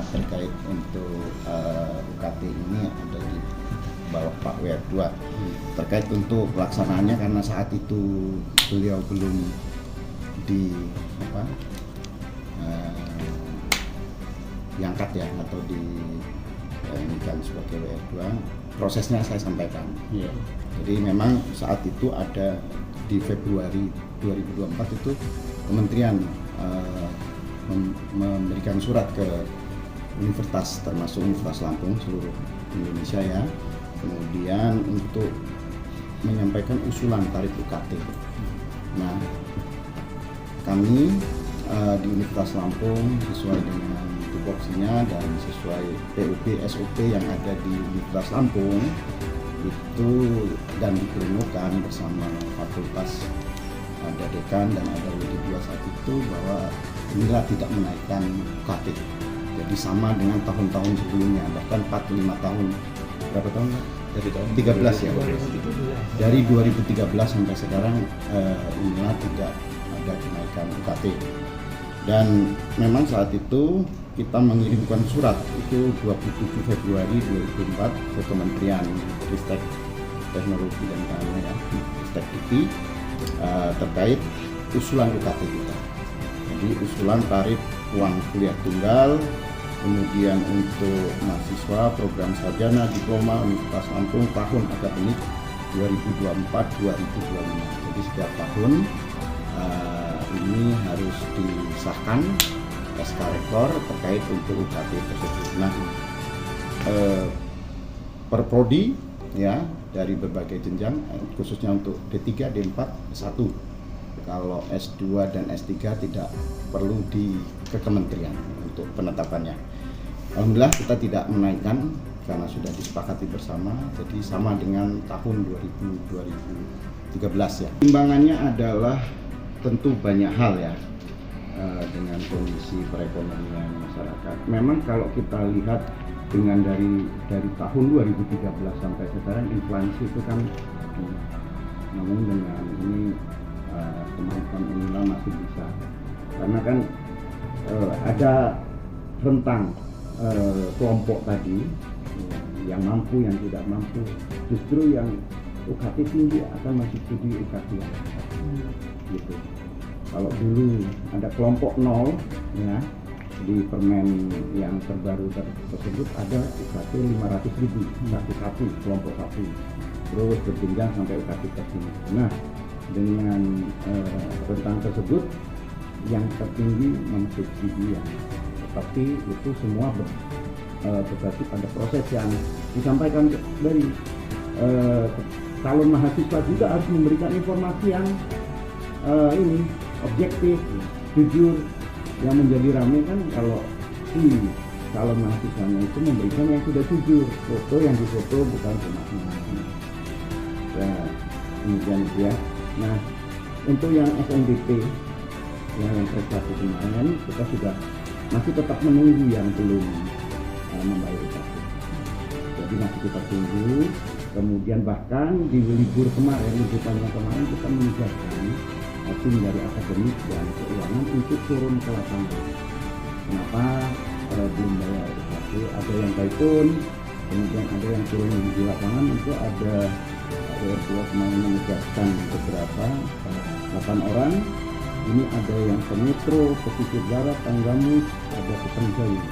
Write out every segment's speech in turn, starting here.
terkait untuk UKT ini ada di bawah Pak WR2 terkait untuk pelaksanaannya, karena saat itu beliau belum diangkat ya, atau diinginkan sebagai WR2. Prosesnya saya sampaikan. Yeah. Jadi memang saat itu ada di Februari 2024 itu kementerian memberikan surat ke universitas, termasuk Universitas Lampung seluruh Indonesia ya, kemudian untuk menyampaikan usulan tarif UKT. Nah, kami di Universitas Lampung sesuai dengan tupoksinya dan sesuai PUP SOP yang ada di Universitas Lampung itu, dan diplenukan bersama fakultas, ada dekan dan ada WD2 saat itu, bahwa inilah tidak menaikkan UKT. Jadi sama dengan tahun-tahun sebelumnya, bahkan 45 tahun, berapa tahun? Dari tahun 13 ya. Dari 2013 sampai sekarang inilah tidak ada kenaikan UKT. Dan memang saat itu kita mengirimkan surat itu 27 Februari 2004 ke Kementerian Ristek Teknologi dan Keamanan ya, Ristek Dikti, terkait usulan UKT kita. Jadi usulan tarif uang kuliah tunggal, kemudian untuk mahasiswa program sarjana diploma Universitas Lampung tahun akademik 2024-2025. Jadi setiap tahun ini harus disahkan SK Rektor terkait untuk UKT tersebut. Nah, per prodi ya, dari berbagai jenjang, khususnya untuk D3, D4, D1. Kalau S2 dan S3 tidak perlu ke kementerian untuk penetapannya. Alhamdulillah kita tidak menaikkan karena sudah disepakati bersama, jadi sama dengan tahun 2013 ya. Timbangannya adalah tentu banyak hal ya, dengan kondisi perekonomian masyarakat. Memang kalau kita lihat dengan dari tahun 2013 sampai sekarang, inflasi itu kan, namun dengan ini kemampuan inilah masih bisa, karena kan ada rentang kelompok tadi yang mampu, yang tidak mampu. Justru yang UKT tinggi akan mensubsidi UKT yang gitu. Kalau dulu ada kelompok 0 ya, di permen yang terbaru tersebut ada UKT 500.000 satu kelompok satu, terus berjenjang sampai UKT tertinggi. Nah, dengan rentang tersebut yang tertinggi mensubsidi ya, tetapi itu semua berarti pada proses yang disampaikan dari calon mahasiswa juga harus memberikan informasi yang ini objektif, jujur. Yang menjadi ramai kan kalau si calon mahasiswanya itu memberikan yang sudah jujur, foto yang difoto bukan cuma ya, kemudian ya. Nah, untuk yang SNBP yang prestasi kemarin kita sudah masih tetap menunggu yang belum membayar UKT. Jadi masih kita tunggu. Kemudian bahkan di libur panjang kemarin kita menugaskan tim dari akademik dan keuangan untuk turun ke lapangan. Kenapa belum bayar UKT? Ada yang telepon, kemudian ada yang turun di lapangan. Itu ada WR2 kemarin menugaskan beberapa 8 orang. Ini ada yang ke Metro, pesisir barat, Tanggamus, ada ke Penjauh.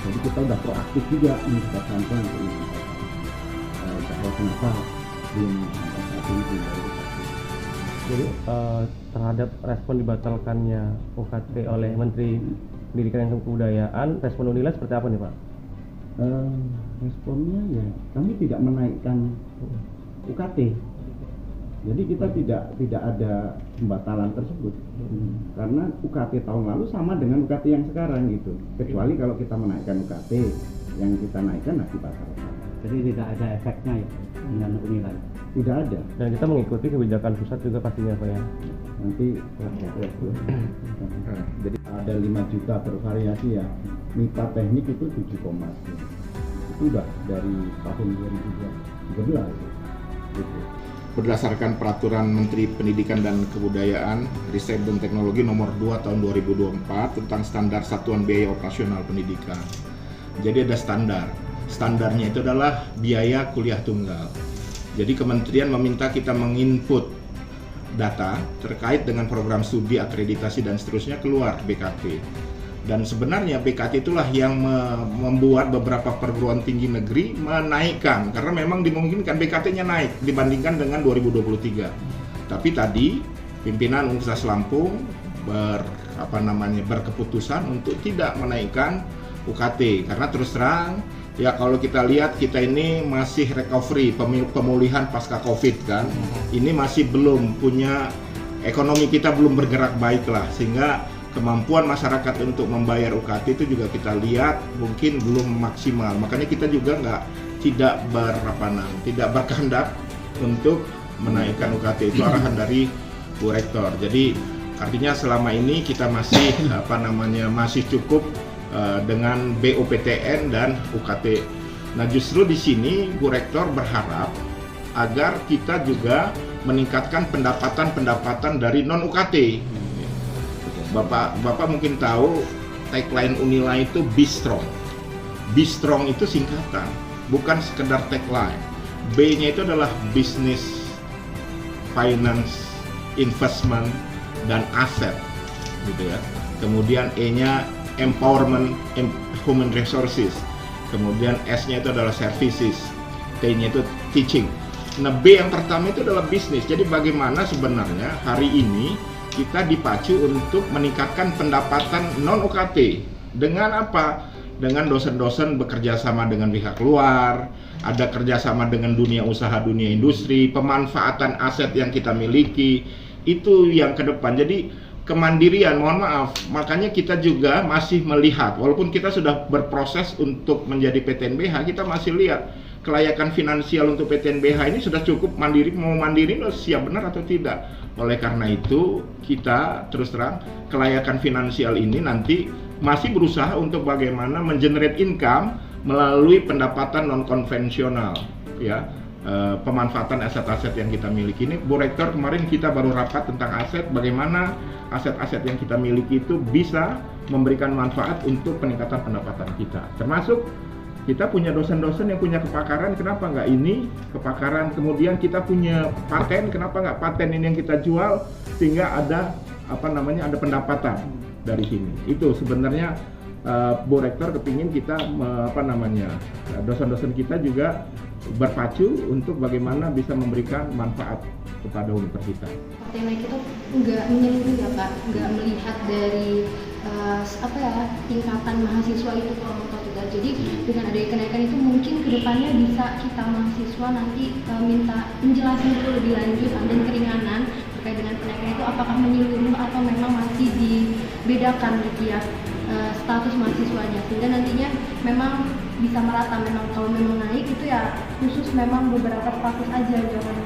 Jadi kita udah proaktif juga kita sampai untuk ini. Bahwa kenapa belum sampai saat ini belum bayar UKT. Jadi terhadap respon dibatalkannya UKT oleh Menteri Pendidikan dan Kebudayaan, respon Unila seperti apa nih Pak? Responnya ya kami tidak menaikkan UKT. Jadi kita tidak ada pembatalan tersebut karena UKT tahun lalu sama dengan UKT yang sekarang gitu. Kecuali kalau kita menaikkan UKT, yang kita naikkan nanti dibatalkan. Jadi tidak ada efeknya ya dengan Unila? Tidak ada. Dan kita mengikuti kebijakan pusat juga pastinya Pak ya? Nanti jadi ada 5 juta bervariasi ya. MIPA teknik itu 7,1. Itu udah dari tahun 2013 gitu. Berdasarkan peraturan Menteri Pendidikan dan Kebudayaan, Riset dan Teknologi nomor 2 tahun 2024 tentang standar satuan biaya operasional pendidikan. Jadi ada standar. Standarnya itu adalah biaya kuliah tunggal. Jadi kementerian meminta kita menginput data terkait dengan program studi, akreditasi dan seterusnya keluar BKT. Dan sebenarnya BKT itulah yang membuat beberapa perguruan tinggi negeri menaikkan karena memang dimungkinkan BKT-nya naik dibandingkan dengan 2023. Tapi tadi pimpinan Universitas Lampung berkeputusan untuk tidak menaikkan UKT karena terus terang ya kalau kita lihat kita ini masih recovery, pemulihan pasca Covid kan. Ini masih belum punya ekonomi kita belum bergerak baik lah sehingga kemampuan masyarakat untuk membayar UKT itu juga kita lihat mungkin belum maksimal. Makanya kita juga tidak berkehendak untuk menaikkan UKT. Itu arahan dari Bu Rektor. Jadi artinya selama ini kita masih masih cukup dengan BOPTN dan UKT. Nah, justru di sini Bu Rektor berharap agar kita juga meningkatkan pendapatan dari non UKT. Bapak mungkin tahu tagline Unila itu Be Strong. Be Strong itu singkatan, bukan sekedar tagline. B-nya itu adalah business, finance, investment, dan aset, gitu ya. Kemudian E-nya empowerment, human resources. Kemudian S-nya itu adalah services. T-nya itu teaching. Nah, B yang pertama itu adalah bisnis. Jadi bagaimana sebenarnya hari ini kita dipacu untuk meningkatkan pendapatan non UKT dengan apa? Dengan dosen-dosen bekerja sama dengan pihak luar, ada kerjasama dengan dunia usaha, dunia industri, pemanfaatan aset yang kita miliki, itu yang ke depan. Jadi kemandirian, mohon maaf, makanya kita juga masih melihat, walaupun kita sudah berproses untuk menjadi PTNBH, kita masih lihat kelayakan finansial untuk PTNBH ini sudah cukup mandiri, mau mandiri siap benar atau tidak. Oleh karena itu kita terus terang kelayakan finansial ini nanti masih berusaha untuk bagaimana mengenerate income melalui pendapatan non konvensional ya, pemanfaatan aset-aset yang kita miliki ini. Bu Rektor kemarin kita baru rapat tentang aset, bagaimana aset-aset yang kita miliki itu bisa memberikan manfaat untuk peningkatan pendapatan kita, termasuk kita punya dosen-dosen yang punya kepakaran, kenapa nggak ini kepakaran, kemudian kita punya paten, kenapa nggak paten ini yang kita jual sehingga ada ada pendapatan dari sini. Itu sebenarnya Bu Rektor kepingin kita dosen-dosen kita juga berpacu untuk bagaimana bisa memberikan manfaat kepada universitas. Tema kita nggak menyeluruh ya Pak, nggak melihat dari tingkatan mahasiswa itu kelompok juga. Jadi dengan adanya kenaikan itu mungkin kedepannya bisa kita mahasiswa nanti minta penjelasan itu lebih lanjut dan keringanan terkait dengan kenaikan itu apakah menyeluruh atau memang masih dibedakan gitu ya status mahasiswanya, sehingga nantinya memang bisa merata. Memang kalau memang naik itu ya khusus memang beberapa status aja jangan